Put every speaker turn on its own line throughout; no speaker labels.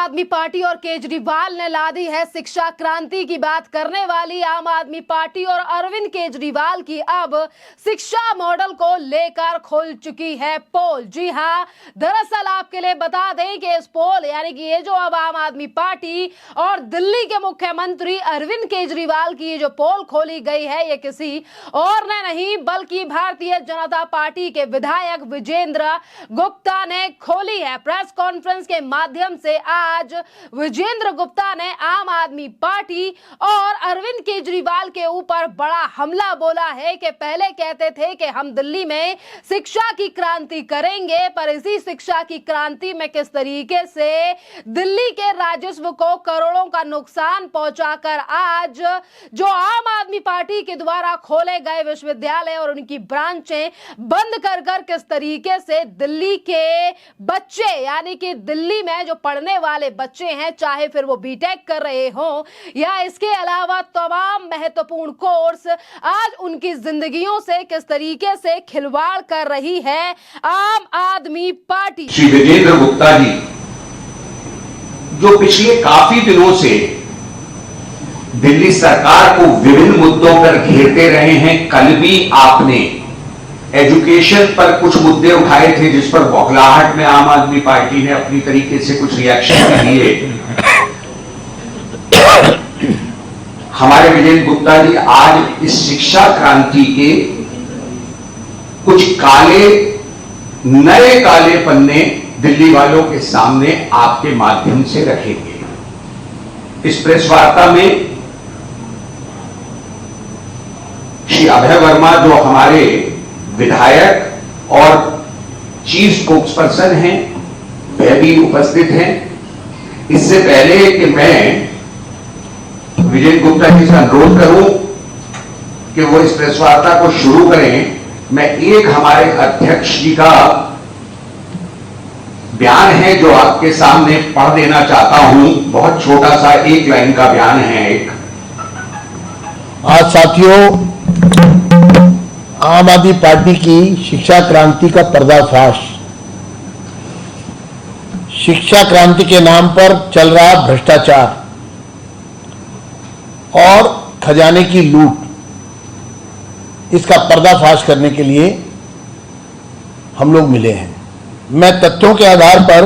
आदमी पार्टी और केजरीवाल ने लादी है शिक्षा क्रांति की बात करने वाली आम आदमी पार्टी और अरविंद केजरीवाल की अब शिक्षा मॉडल को लेकर खुल चुकी है पोल। जी हां, दरअसल आपके लिए बता दें कि इस पोल यानी कि ये जो अब आम आदमी पार्टी और दिल्ली के मुख्यमंत्री अरविंद केजरीवाल की ये जो पोल खोली गई है, ये किसी और ने नहीं बल्कि भारतीय जनता पार्टी के विधायक विजेंद्र गुप्ता ने खोली है। प्रेस कॉन्फ्रेंस के माध्यम से आज विजेंद्र गुप्ता ने आम आदमी पार्टी और अरविंद केजरीवाल के ऊपर बड़ा हमला बोला है कि पहले कहते थे कि हम दिल्ली में शिक्षा की क्रांति करेंगे, पर इसी शिक्षा की क्रांति में किस तरीके से दिल्ली के राजस्व को करोड़ों का नुकसान पहुंचाकर आज जो आम आदमी पार्टी के द्वारा खोले गए विश्वविद्यालय और उनकी ब्रांचें बंद कर किस तरीके से दिल्ली के बच्चे यानी कि दिल्ली में जो पढ़ने वाले बच्चे हैं, चाहे फिर वो बीटेक कर रहे हों या इसके अलावा तमाम महत्वपूर्ण कोर्स, आज उनकी जिंदगियों से किस तरीके से खिलवाड़ कर रही है आम आदमी पार्टी।
श्री विजेंद्र गुप्ता जी जो पिछले काफी दिनों से दिल्ली सरकार को विभिन्न मुद्दों पर घेरते रहे हैं, कल भी आपने एजुकेशन पर कुछ मुद्दे उठाए थे जिस पर बौखलाहट में आम आदमी पार्टी ने अपनी तरीके से कुछ रिएक्शन दिए। हमारे विजेंद्र गुप्ता जी आज इस शिक्षा क्रांति के कुछ नए काले पन्ने दिल्ली वालों के सामने आपके माध्यम से रखेंगे। इस प्रेस वार्ता में श्री अभय वर्मा जो हमारे विधायक और चीफ स्पोक्सपर्सन हैं, वह भी उपस्थित हैं। इससे पहले कि मैं विजेंद्र गुप्ता जी से अनुरोध करूं कि वो इस प्रेस वार्ता को शुरू करें, मैं एक हमारे अध्यक्ष जी का बयान है जो आपके सामने पढ़ देना चाहता हूं। बहुत छोटा सा एक लाइन का बयान है।
आज साथियों, आम आदमी पार्टी की शिक्षा क्रांति का पर्दाफाश। शिक्षा क्रांति के नाम पर चल रहा भ्रष्टाचार और खजाने की लूट, इसका पर्दाफाश करने के लिए हम लोग मिले हैं। मैं तथ्यों के आधार पर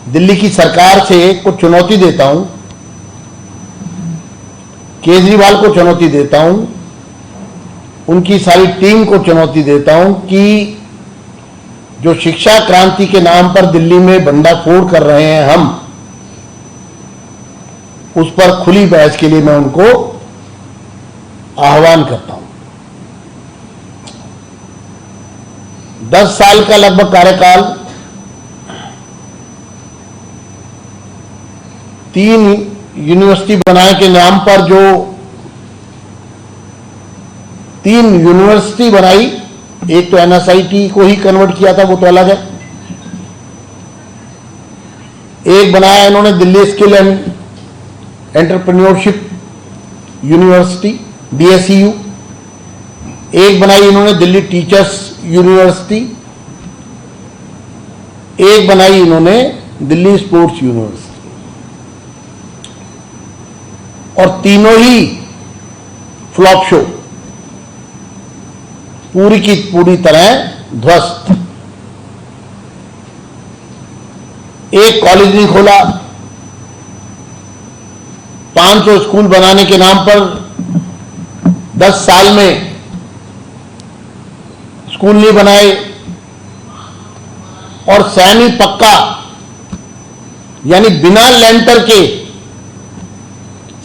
दिल्ली की सरकार से कुछ चुनौती देता हूं, केजरीवाल को चुनौती देता हूं, उनकी सारी टीम को चुनौती देता हूं कि जो शिक्षा क्रांति के नाम पर दिल्ली में भंडाफोड़ कर रहे हैं हम, उस पर खुली बहस के लिए मैं उनको आह्वान करता हूं। 10 साल का लगभग कार्यकाल, 3 यूनिवर्सिटी बनाने के नाम पर जो 3 यूनिवर्सिटी बनाई, एक तो एनएसआईटी को ही कन्वर्ट किया था, वो तो अलग है। एक बनाया इन्होंने Delhi skill and entrepreneurship university DSEU, एक बनाई इन्होंने दिल्ली टीचर्स यूनिवर्सिटी, एक बनाई इन्होंने दिल्ली स्पोर्ट्स यूनिवर्सिटी, और तीनों ही फ्लॉप शो, पूरी की पूरी तरह ध्वस्त। एक कॉलेज नहीं खोला, 500 स्कूल बनाने के नाम पर 10 साल में स्कूल नहीं बनाए, और सैनी पक्का यानी बिना लेंटर के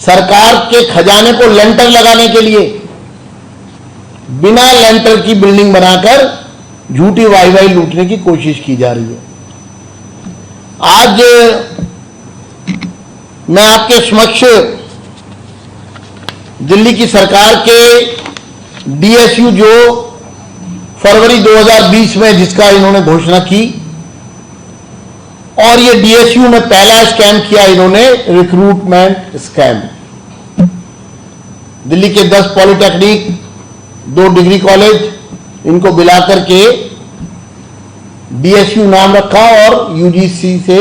सरकार के खजाने को लेंटर लगाने के लिए बिना लेंटर की बिल्डिंग बनाकर झूठी वाई लूटने की कोशिश की जा रही है। आज मैं आपके समक्ष दिल्ली की सरकार के DSU जो फरवरी 2020 में जिसका इन्होंने घोषणा की, और ये DSU में पहला स्कैम किया इन्होंने, रिक्रूटमेंट स्कैम। दिल्ली के 10 पॉलिटेक्निक, 2 डिग्री कॉलेज, इनको मिलाकर के DSU नाम रखा और UGC से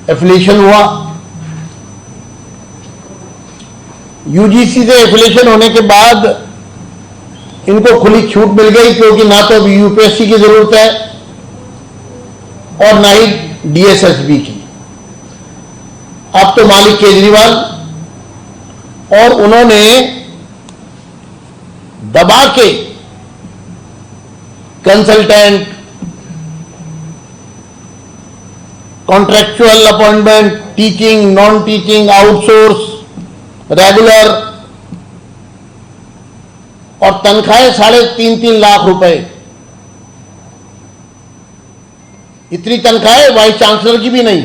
एफिलिएशन हुआ। यूजीसी से एफिलिएशन होने के बाद इनको खुली छूट मिल गई, क्योंकि ना तो अभी यूपीएससी की जरूरत है और ना ही डीएसएसबी की। अब तो मालिक केजरीवाल, और उन्होंने दबा के consultant, contractual appointment, teaching, non teaching, outsource, regular, और तनख्वाहें 3.5 लाख रुपए। इतनी तनख्वाहें वाइस चांसलर की भी नहीं।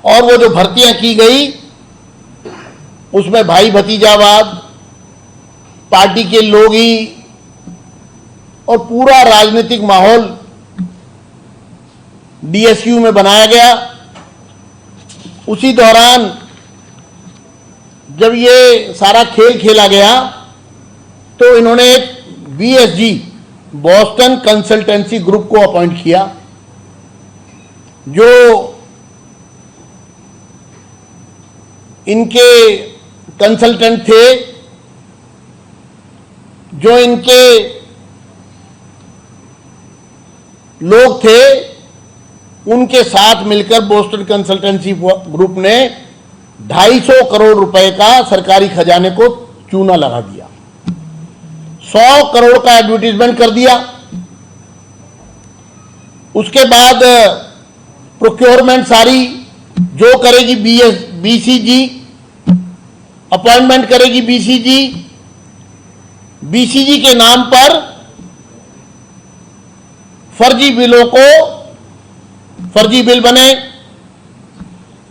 और वो जो भर्तियां की गई उसमें भाई भतीजावाद, पार्टी के लोग ही, और पूरा राजनीतिक माहौल डीएसयू में बनाया गया। उसी दौरान जब ये सारा खेल खेला गया तो इन्होंने एक बीएसजी, बॉस्टन कंसल्टेंसी ग्रुप को अपॉइंट किया, जो इनके कंसल्टेंट थे, जो इनके लोग थे। उनके साथ मिलकर बोस्टन कंसल्टेंसी ग्रुप ने 250 करोड़ रुपए का सरकारी खजाने को चूना लगा दिया। 100 करोड़ का एडवर्टीजमेंट कर दिया। उसके बाद प्रोक्योरमेंट सारी जो करेगी बीसीजी, अपॉइंटमेंट करेगी बीसीजी। बीसीजी के नाम पर फर्जी बिलों को, फर्जी बिल बने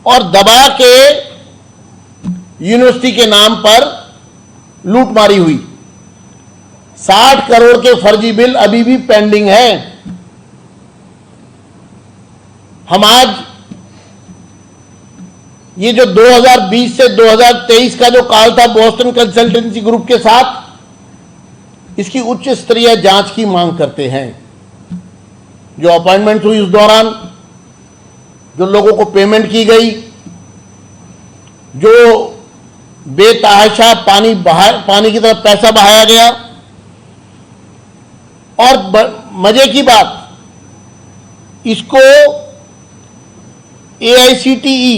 और दबा के यूनिवर्सिटी के नाम पर लूटमारी हुई। 60 करोड़ के फर्जी बिल अभी भी पेंडिंग है। हम आज ये जो 2020 से 2023 का जो काल था बोस्टन कंसल्टेंसी ग्रुप के साथ, इसकी उच्च स्तरीय जांच की मांग करते हैं। जो अपॉइंटमेंट हुई उस दौरान, जो लोगों को पेमेंट की गई, जो बेतहाशा पानी की तरफ पैसा बहाया गया। और मजे की बात, इसको AICTE,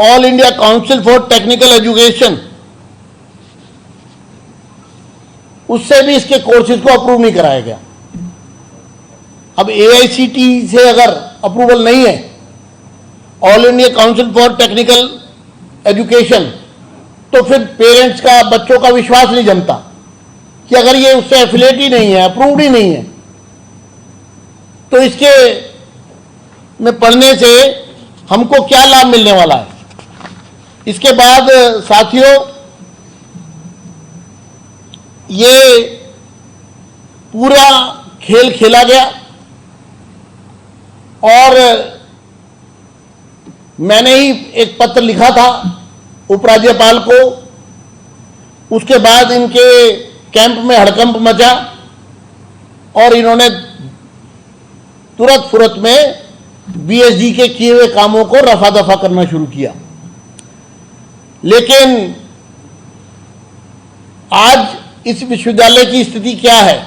all India council for technical education, उससे भी इसके कोर्सेज को अप्रूव नहीं कराया गया। अब AICTE से अगर अप्रूवल नहीं है, all India council for technical education, तो फिर पेरेंट्स का, बच्चों का विश्वास नहीं जमता कि अगर ये उससे एफिलिएट ही नहीं है, अप्रूव्ड ही नहीं है, तो इसके में पढ़ने से हमको क्या लाभ मिलने वाला है। इसके बाद साथियों, ये पूरा खेल खेला गया और मैंने ही एक पत्र लिखा था उपराज्यपाल को। उसके बाद इनके कैंप में हड़कंप मचा और इन्होंने तुरंत फुरत में बीएसजी के किए हुए कामों को रफा दफा करना शुरू किया। लेकिन आज इस विश्वविद्यालय की स्थिति क्या है,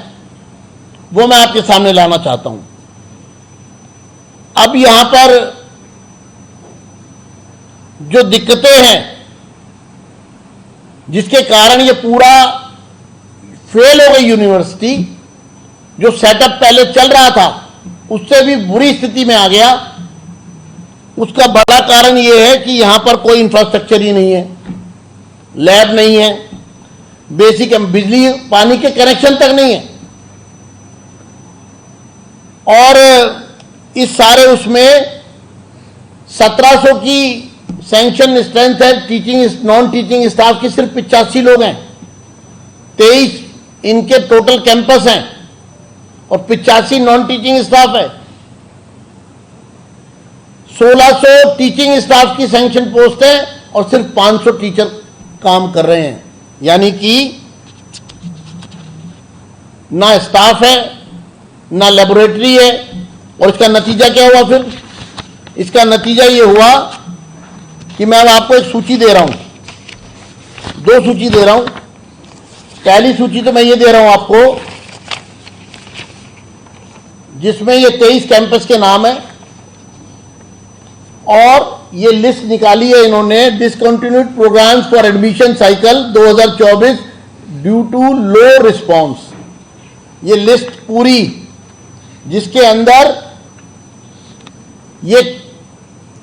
वो मैं आपके सामने लाना चाहता हूं। अब यहां पर जो दिक्कतें हैं, जिसके कारण ये पूरा फेल हो गई यूनिवर्सिटी, जो सेटअप पहले चल रहा था उससे भी बुरी स्थिति में आ गया, उसका बड़ा कारण यह है कि यहां पर कोई इंफ्रास्ट्रक्चर ही नहीं है, लैब नहीं है, बेसिक बिजली पानी के कनेक्शन तक नहीं है। और इस सारे उसमें 1700 की सैंक्शन स्ट्रेंथ है, टीचिंग नॉन टीचिंग स्टाफ की सिर्फ 85 लोग हैं। 23 इनके टोटल कैंपस हैं और 85 नॉन टीचिंग स्टाफ है। 1600 टीचिंग स्टाफ की सैंक्शन पोस्ट है और सिर्फ 500 टीचर काम कर रहे हैं। यानी कि ना स्टाफ है, ना लेबोरेटरी है, और इसका नतीजा क्या हुआ फिर? इसका नतीजा ये हुआ कि मैं अब आपको एक सूची दे रहा हूं, 2 सूची दे रहा हूं। पहली सूची तो मैं ये दे रहा हूं आपको, जिसमें ये 23 कैंपस के नाम है, और ये लिस्ट निकाली है इन्होंने, discontinued programs for admission cycle 2024 due to low response. ये लिस्ट पूरी, जिसके अंदर ये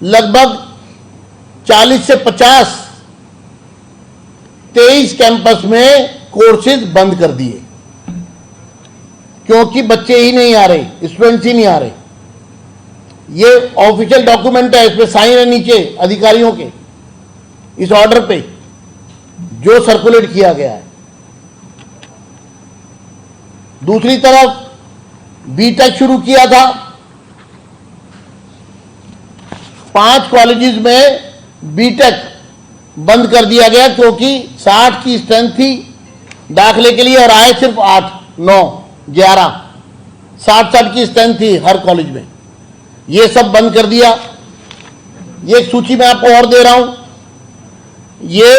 लगभग 40 से 50 23 कैंपस में कोर्सेज बंद कर दिए, क्योंकि बच्चे ही नहीं आ रहे, स्टूडेंट्स ही नहीं आ रहे। ये ऑफिशियल डॉक्यूमेंट है, इसमें साइन है नीचे अधिकारियों के, इस ऑर्डर पे जो सर्कुलेट किया गया है। दूसरी तरफ बीटेक शुरू किया था, 5 कॉलेजेस में बीटेक बंद कर दिया गया, क्योंकि 60 की स्ट्रेंथ थी दाखिले के लिए और आए सिर्फ 8, 9, 11, 60 की स्ट्रेंथ थी हर कॉलेज में। ये सब बंद कर दिया। ये एक सूची मैं आपको और दे रहा हूं, ये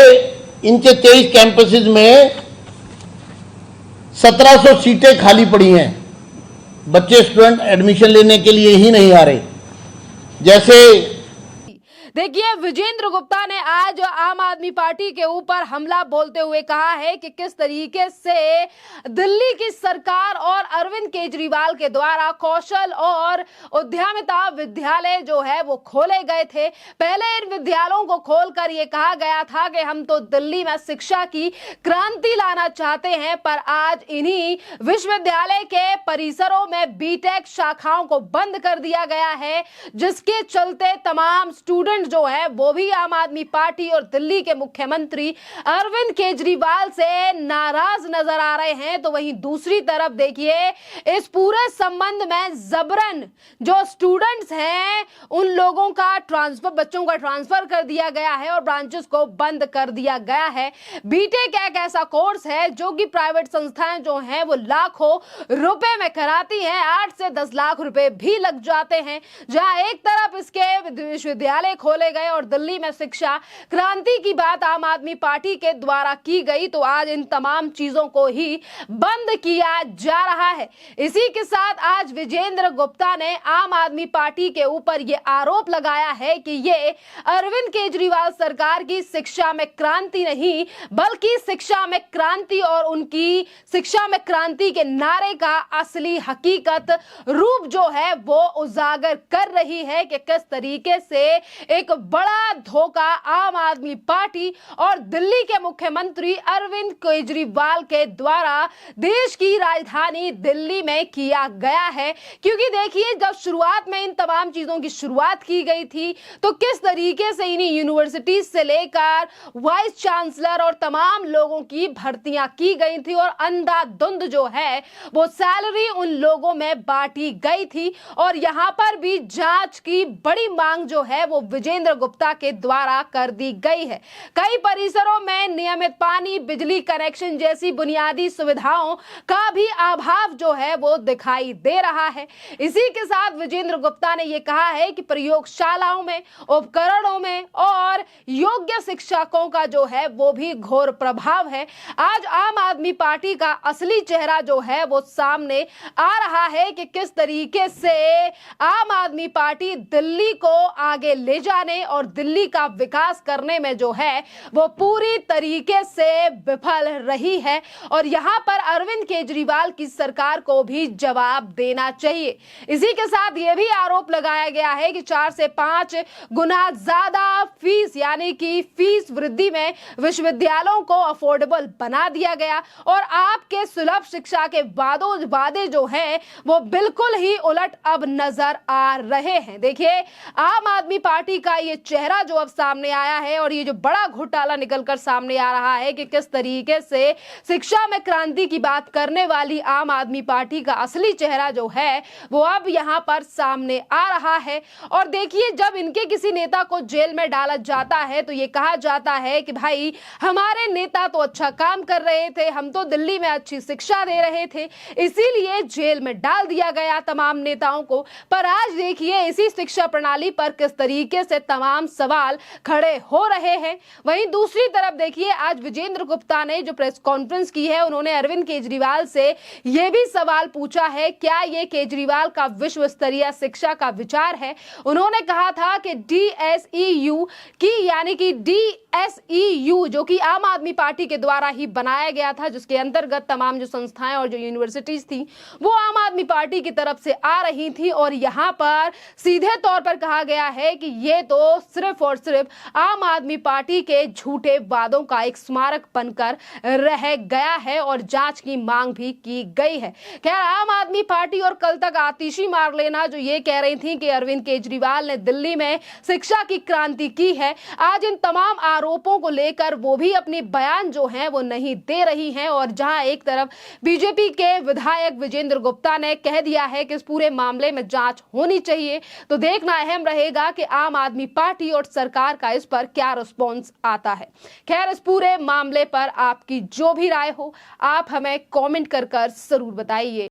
इनके 23 कैंपसेस में 1700 सीटें खाली पड़ी हैं, बच्चे स्टूडेंट एडमिशन लेने के लिए ही नहीं आ रहे। जैसे
देखिए, विजेंद्र गुप्ता ने आज आम आदमी पार्टी के ऊपर हमला बोलते हुए कहा है कि किस तरीके से दिल्ली की सरकार और अरविंद केजरीवाल के द्वारा कौशल और उद्यमिता विद्यालय जो है वो खोले गए थे। पहले इन विद्यालयों को खोलकर ये कहा गया था कि हम तो दिल्ली में शिक्षा की क्रांति लाना चाहते हैं, पर आज इन्हीं विश्वविद्यालय के परिसरों में बीटेक शाखाओं को बंद कर दिया गया है, जिसके चलते तमाम स्टूडेंट जो है वो भी आम आदमी पार्टी और दिल्ली के मुख्यमंत्री अरविंद केजरीवाल से नाराज नजर आ रहे हैं। तो वहीं दूसरी तरफ देखिए, इस पूरे संबंध में जबरन जो स्टूडेंट्स हैं उन लोगों का ट्रांसफर, बच्चों का ट्रांसफर कर दिया गया है और ब्रांचेस को बंद कर दिया गया है। बीटेक एक ऐसा कोर्स है जो कि प्राइवेट संस्थाएं जो हैं वो लाखों रुपए में कराती हैं, 8 से 10 लाख रुपए भी लग जाते हैं। जहां एक तरफ इसके विश्वविद्यालय खोले गए और दिल्ली में शिक्षा क्रांति की बात आम आदमी पार्टी के द्वारा की गई, तो आज इन तमाम चीजों को ही बंद किया जा रहा है। इसी के साथ आज विजेंद्र गुप्ता ने आम आदमी पार्टी के ऊपर यह आरोप लगाया है कि ये अरविंद केजरीवाल सरकार की शिक्षा में क्रांति नहीं, बल्कि शिक्षा में क्रांति और उनकी शिक्षा में क्रांति के नारे का असली हकीकत रूप जो है वो उजागर कर रही है कि किस तरीके से एक बड़ा धोखा आम आदमी पार्टी और दिल्ली के मुख्यमंत्री अरविंद केजरीवाल के द्वारा देश की राजधानी दिल्ली में किया गया है। क्योंकि देखिए, जब शुरुआत में इन तमाम चीजों की शुरुआत की गई थी तो किस तरीके से इन्हीं यूनिवर्सिटी से लेकर वाइस चांसलर और तमाम लोगों की भर्तियां की गई थी और अंधाधुंध जो है वो सैलरी उन लोगों में बांटी गई थी। और यहां पर भी जांच की बड़ी मांग जो है वो विजेंद्र गुप्ता के द्वारा कर दी गई है। कई परिसरों में नियमित पानी, बिजली कनेक्शन जैसी बुनियादी सुविधाओं का भी अभाव जो है वो दिखाई दे रहा है। इसी के साथ विजेंद्र गुप्ता ने यह कहा है कि प्रयोगशालाओं में, उपकरणों में और योग्य शिक्षकों का जो है वो भी घोर प्रभाव है। आज आम आदमी पार्टी का असली चेहरा जो है वो सामने आ रहा है कि किस तरीके से आम आदमी पार्टी दिल्ली को आगे ले जाने और दिल्ली का विकास करने में जो है वो पूरी तरीके से विफल रही है। और यहां पर अरविंद केजरीवाल की सरकार को भी जवाब देना चाहिए। इसी के साथ यह भी आरोप लगाया गया है कि 4 से 5 गुना ज्यादा फीस, यानी कि फीस वृद्धि में विश्वविद्यालयों को अफोर्डेबल बना दिया गया और आपके सुलभ शिक्षा के वादे जो हैं वो बिल्कुल ही उलट अब नजर आ रहे हैं। देखिए, आम आदमी पार्टी का ये चेहरा जो अब सामने आया है और ये जो बड़ा घोटाला निकलकर सामने आ रहा है कि किस तरीके से शिक्षा में क्रांति की बात करने वाली आम आदमी पार्टी का असली चेहरा जो है वो अब यहां पर सामने आ रहा है। और देखिए, जब इनके किसी नेता को जेल में डाला जाता है तो ये कहा जाता है कि भाई हमारे नेता तो अच्छा काम कर रहे थे, हम तो दिल्ली में अच्छी शिक्षा दे रहे थे, इसीलिए जेल में डाल दिया गया तमाम नेताओं को। पर आज देखिए इसी शिक्षा प्रणाली पर किस तरीके से तमाम सवाल खड़े हो रहे हैं। वहीं दूसरी तरफ देखिए, आज विजेंद्र गुप्ता ने जो प्रेस कॉन्फ्रेंस की है, उन्होंने अरविंद केजरीवाल से यह भी सवाल पूछा है, क्या यह केजरीवाल का विश्व स्तरीय शिक्षा का विचार है। उन्होंने कहा था कि DSEU की यानी कि DSEU जो कि आम आदमी पार्टी के द्वारा ही बनाया गया था, जिसके अंतर्गत तमाम जो संस्थाएं और जो यूनिवर्सिटीज थी वो आम आदमी पार्टी की तरफ से आ रही थी। और यहां पर सीधे तौर पर कहा गया है कि ये तो सिर्फ और सिर्फ आम आदमी पार्टी के झूठे वादों का एक स्मारक बनकर रह गया है और जांच की मांग भी की गई है। खैर, आम आदमी पार्टी और कल तक आतिशी मार लेना जो ये कह रही थी कि अरविंद केजरीवाल ने दिल्ली में शिक्षा की क्रांति की है, आज इन तमाम आरोपों को लेकर वो भी अपनी बयान जो है वो नहीं दे रही हैं। और जहां एक तरफ बीजेपी के विधायक विजेंद्र गुप्ता ने कह दिया है कि इस पूरे मामले में जांच होनी चाहिए, तो देखना अहम रहेगा कि आम आदमी पार्टी और सरकार का इस पर क्या रिस्पॉन्स आता है। खैर, इस पूरे मामले पर आपकी जो भी राय हो आप हमें कमेंट कर जरूर बताइए।